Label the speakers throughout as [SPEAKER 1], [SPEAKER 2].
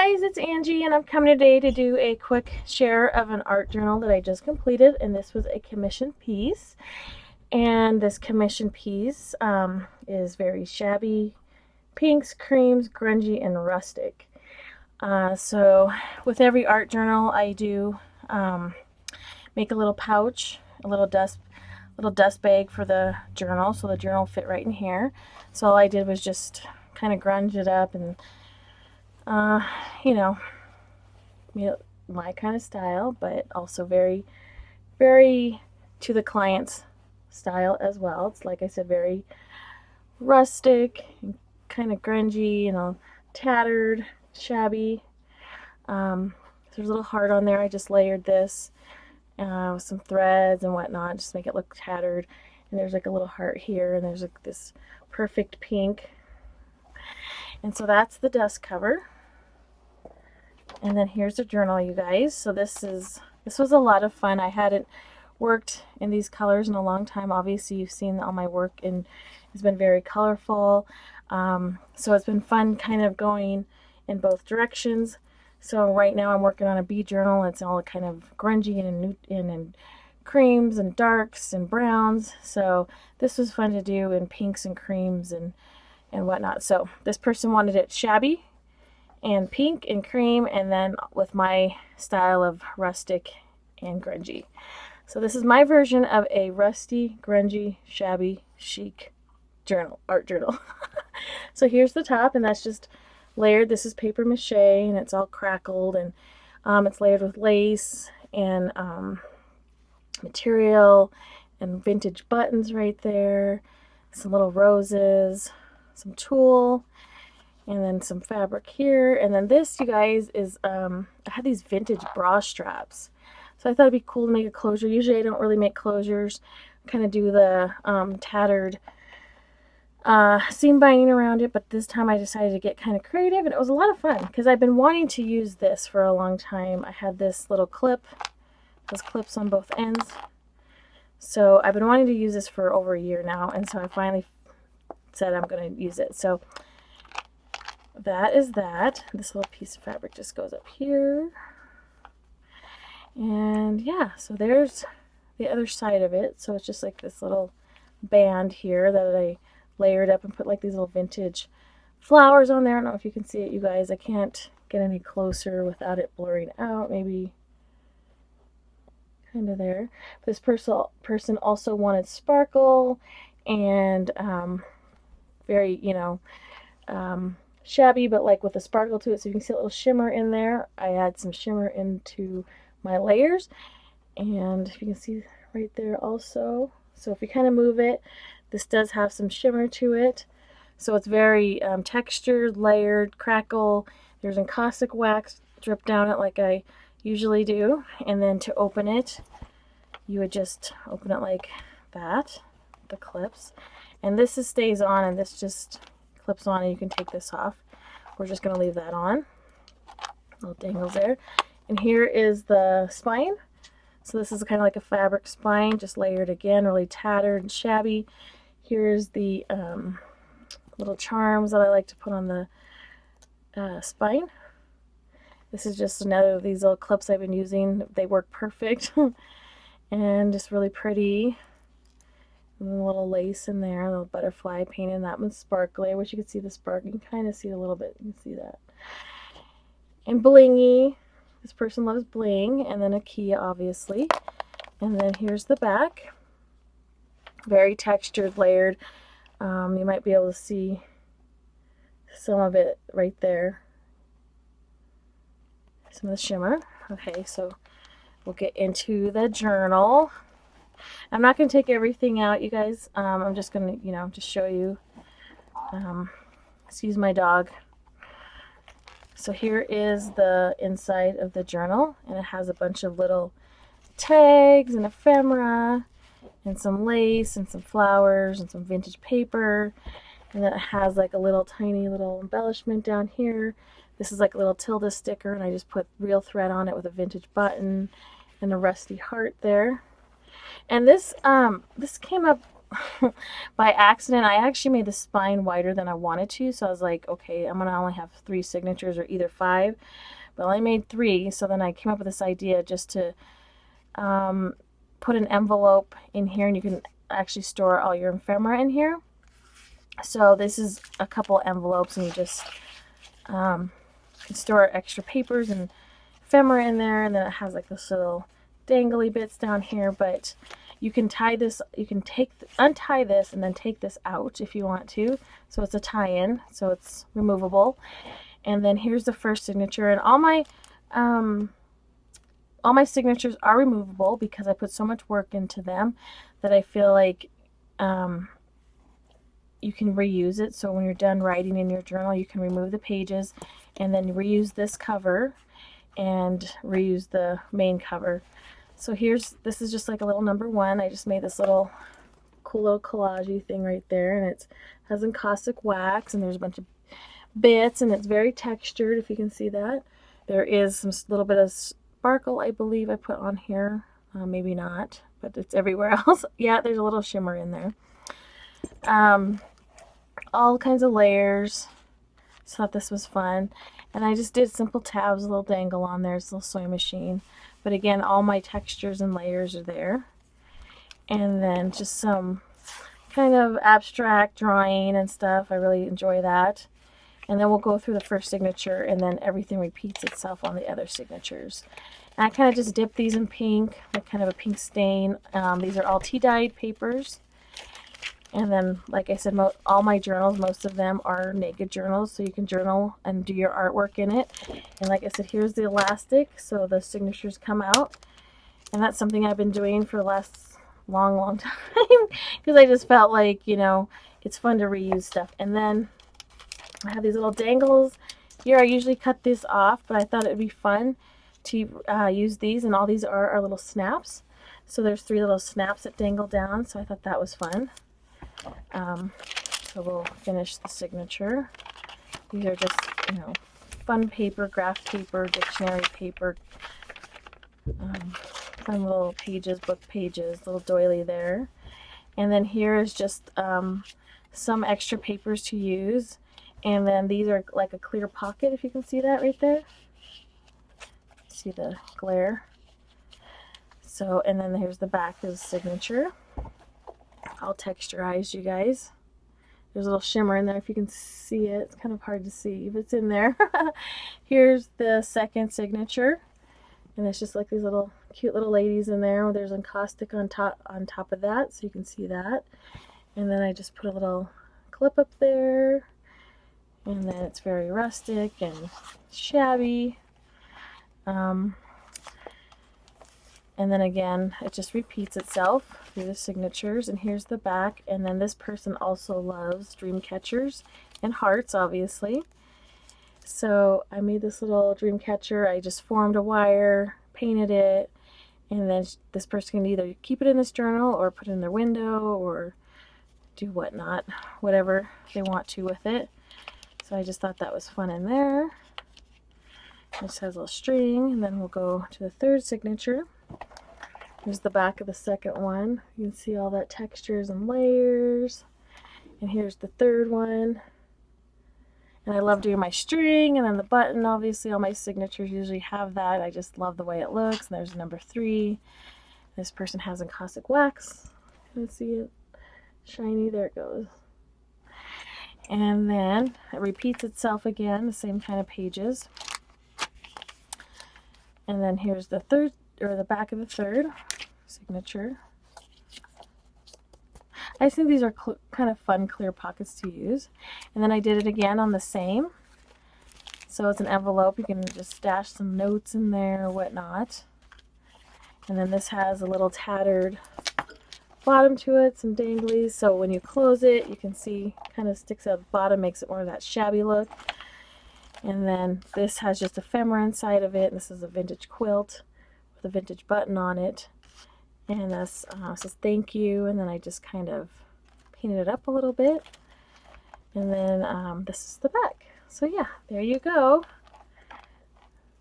[SPEAKER 1] guys, it's Angie, and I'm coming today to do a quick share of an art journal that I just completed, and this was a commission piece. And this commission piece is very shabby, pinks, creams, grungy, and rustic. So with every art journal, I do make a little pouch, a little dust bag for the journal, so the journal fit right in here. So all I did was just kind of grunge it up and you know, my kind of style, but also very, very to the client's style as well. It's like I said, very rustic and kind of grungy, tattered, shabby. There's a little heart on there. I just layered this with some threads and whatnot, just make it look tattered. And there's like a little heart here, and there's like this perfect pink. And so that's the dust cover. And then here's the journal, you guys. So this was a lot of fun. I hadn't worked in these colors in a long time. Obviously, you've seen all my work, and it's been very colorful. So it's been fun kind of going in both directions. So right now I'm working on a bee journal. It's all kind of grungy and creams and darks and browns. So this was fun to do in pinks and creams and whatnot. So this person wanted it shabby and pink and cream, and then with my style of rustic and grungy. So this is my version of a rusty, grungy, shabby, chic art journal. So here's the top, and that's just layered. This is paper mache, and it's all crackled, and it's layered with lace and material and vintage buttons right there, some little roses, some tulle, and then some fabric here. And then this, you guys, is I had these vintage bra straps, so I thought it'd be cool to make a closure. Usually I don't really make closures. I kind of do the tattered seam binding around it, but this time I decided to get kind of creative, and it was a lot of fun because I've been wanting to use this for a long time. I had this little clip, those clips on both ends, so I've been wanting to use this for over a year now, and so I finally said I'm going to use it. So that is that. This little piece of fabric just goes up here, and yeah, so there's the other side of it. So it's just like this little band here that I layered up and put like these little vintage flowers on there. I don't know if you can see it, you guys. I can't get any closer without it blurring out. Maybe kind of there. This person also wanted sparkle and very, shabby, but like with a sparkle to it, so you can see a little shimmer in there. I add some shimmer into my layers, and if you can see right there also. So if you kind of move it, this does have some shimmer to it. So it's very textured, layered, crackle. There's encaustic wax dripped down it like I usually do. And then to open it, you would just open it like that, the clips. And this stays on, and this just clips on, and you can take this off. We're just going to leave that on. Little dangles there. And here is the spine. So this is kind of like a fabric spine, just layered again, really tattered and shabby. Here's the little charms that I like to put on the spine. This is just another of these little clips I've been using. They work perfect. And just really pretty. And a little lace in there, a little butterfly painted. That one's sparkly. I wish you could see the spark. You can kind of see a little bit. You can see that. And blingy. This person loves bling. And then a key, obviously. And then here's the back. Very textured, layered. You might be able to see some of it right there. Some of the shimmer. Okay, so we'll get into the journal. I'm not going to take everything out, you guys. I'm just going to, just show you. Excuse my dog. So here is the inside of the journal, and it has a bunch of little tags and ephemera and some lace and some flowers and some vintage paper. And then it has like a little tiny little embellishment down here. This is like a little tilde sticker, and I just put real thread on it with a vintage button and a rusty heart there. And this came up by accident, I actually made the spine wider than I wanted to. So I was like, okay, I'm going to only have 3 signatures or either 5. But I only made 3. So then I came up with this idea just to put an envelope in here, and you can actually store all your ephemera in here. So this is a couple envelopes, and you just can store extra papers and ephemera in there, and then it has like this little dangly bits down here. But you can tie this, you can untie this and then take this out if you want to. So it's a tie-in, so it's removable. And then here's the first signature, and all my signatures are removable because I put so much work into them that I feel like you can reuse it. So when you're done writing in your journal, you can remove the pages and then reuse this cover and reuse the main cover. So this is just like a little number 1. I just made this little cool little collage-y thing right there, and it has encaustic wax, and there's a bunch of bits, and it's very textured, if you can see that. There is some little bit of sparkle, I believe, I put on here. Maybe not, but it's everywhere else. Yeah, there's a little shimmer in there. All kinds of layers. So I thought this was fun. And I just did simple tabs, a little dangle on there. It's a little sewing machine. But again, all my textures and layers are there. And then just some kind of abstract drawing and stuff. I really enjoy that. And then we'll go through the first signature, and then everything repeats itself on the other signatures. And I kind of just dip these in pink, like kind of a pink stain. These are all tea-dyed papers. And then, like I said, all my journals, most of them are naked journals, so you can journal and do your artwork in it. And like I said, here's the elastic, so the signatures come out. And that's something I've been doing for the last long time, because I just felt like, you know, it's fun to reuse stuff. And then I have these little dangles here. I usually cut this off, but I thought it would be fun to use these, and all these are our little snaps. So there's 3 little snaps that dangle down, so I thought that was fun. So we'll finish the signature. These are just, you know, fun paper, graph paper, dictionary paper, fun little pages, book pages, little doily there. And then here is just some extra papers to use. And then these are like a clear pocket, if you can see that right there. See the glare. So, and then here's the back of the signature. All texturized, you guys. There's a little shimmer in there if you can see it. It's kind of hard to see, but it's in there. Here's the second signature. And it's just like these little cute little ladies in there. There's encaustic on top of that, so you can see that. And then I just put a little clip up there. And then it's very rustic and shabby. And then again, it just repeats itself through the signatures. And here's the back. And then this person also loves dream catchers and hearts, obviously. So I made this little dream catcher. I just formed a wire, painted it, and then this person can either keep it in this journal or put it in their window or do whatnot, whatever they want to with it. So I just thought that was fun in there. This has a little string, and then we'll go to the third signature. Here's the back of the second one. You can see all that textures and layers. And here's the third one. And I love doing my string, and then the button. Obviously, all my signatures usually have that. I just love the way it looks. And there's number 3. This person has encaustic wax. You can see it shiny. There it goes. And then it repeats itself again, the same kind of pages. And then here's the third, or the back of the third signature. I think these are kind of fun clear pockets to use. And then I did it again on the same. So it's an envelope. You can just stash some notes in there or whatnot. And then this has a little tattered bottom to it, some danglies. So when you close it, you can see kind of sticks out the bottom, makes it more of that shabby look. And then this has just ephemera inside of it. This is a vintage quilt with a vintage button on it. And this says thank you. And then I just kind of painted it up a little bit. And then this is the back. So yeah, there you go.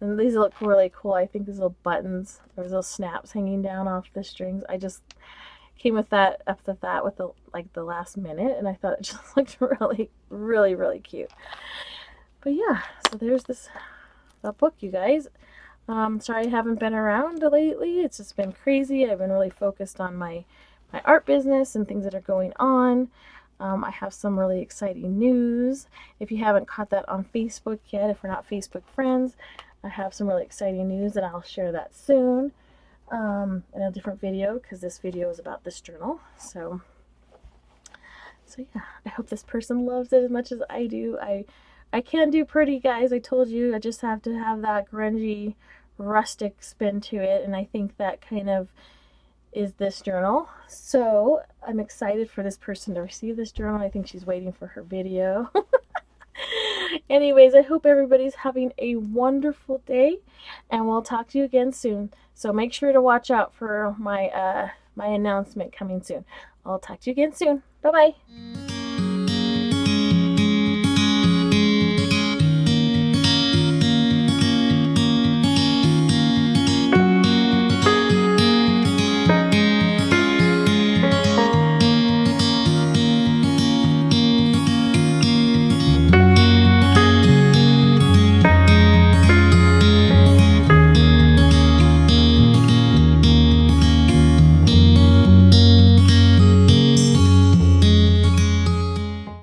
[SPEAKER 1] And these look really cool. I think these little buttons, or these little snaps hanging down off the strings. I just came with that with the the last minute, and I thought it just looked really, really, really cute. But yeah, so there's that book, you guys. Sorry I haven't been around lately. It's just been crazy. I've been really focused on my art business and things that are going on. I have some really exciting news. If you haven't caught that on Facebook yet, if we're not Facebook friends, I have some really exciting news, and I'll share that soon in a different video, because this video is about this journal. So yeah, I hope this person loves it as much as I do. I can do pretty, guys. I told you, I just have to have that grungy, rustic spin to it, and I think that kind of is this journal. So I'm excited for this person to receive this journal. I think she's waiting for her video. Anyways, I hope everybody's having a wonderful day, and we'll talk to you again soon. So make sure to watch out for my my announcement coming soon. I'll talk to you again soon. Bye bye.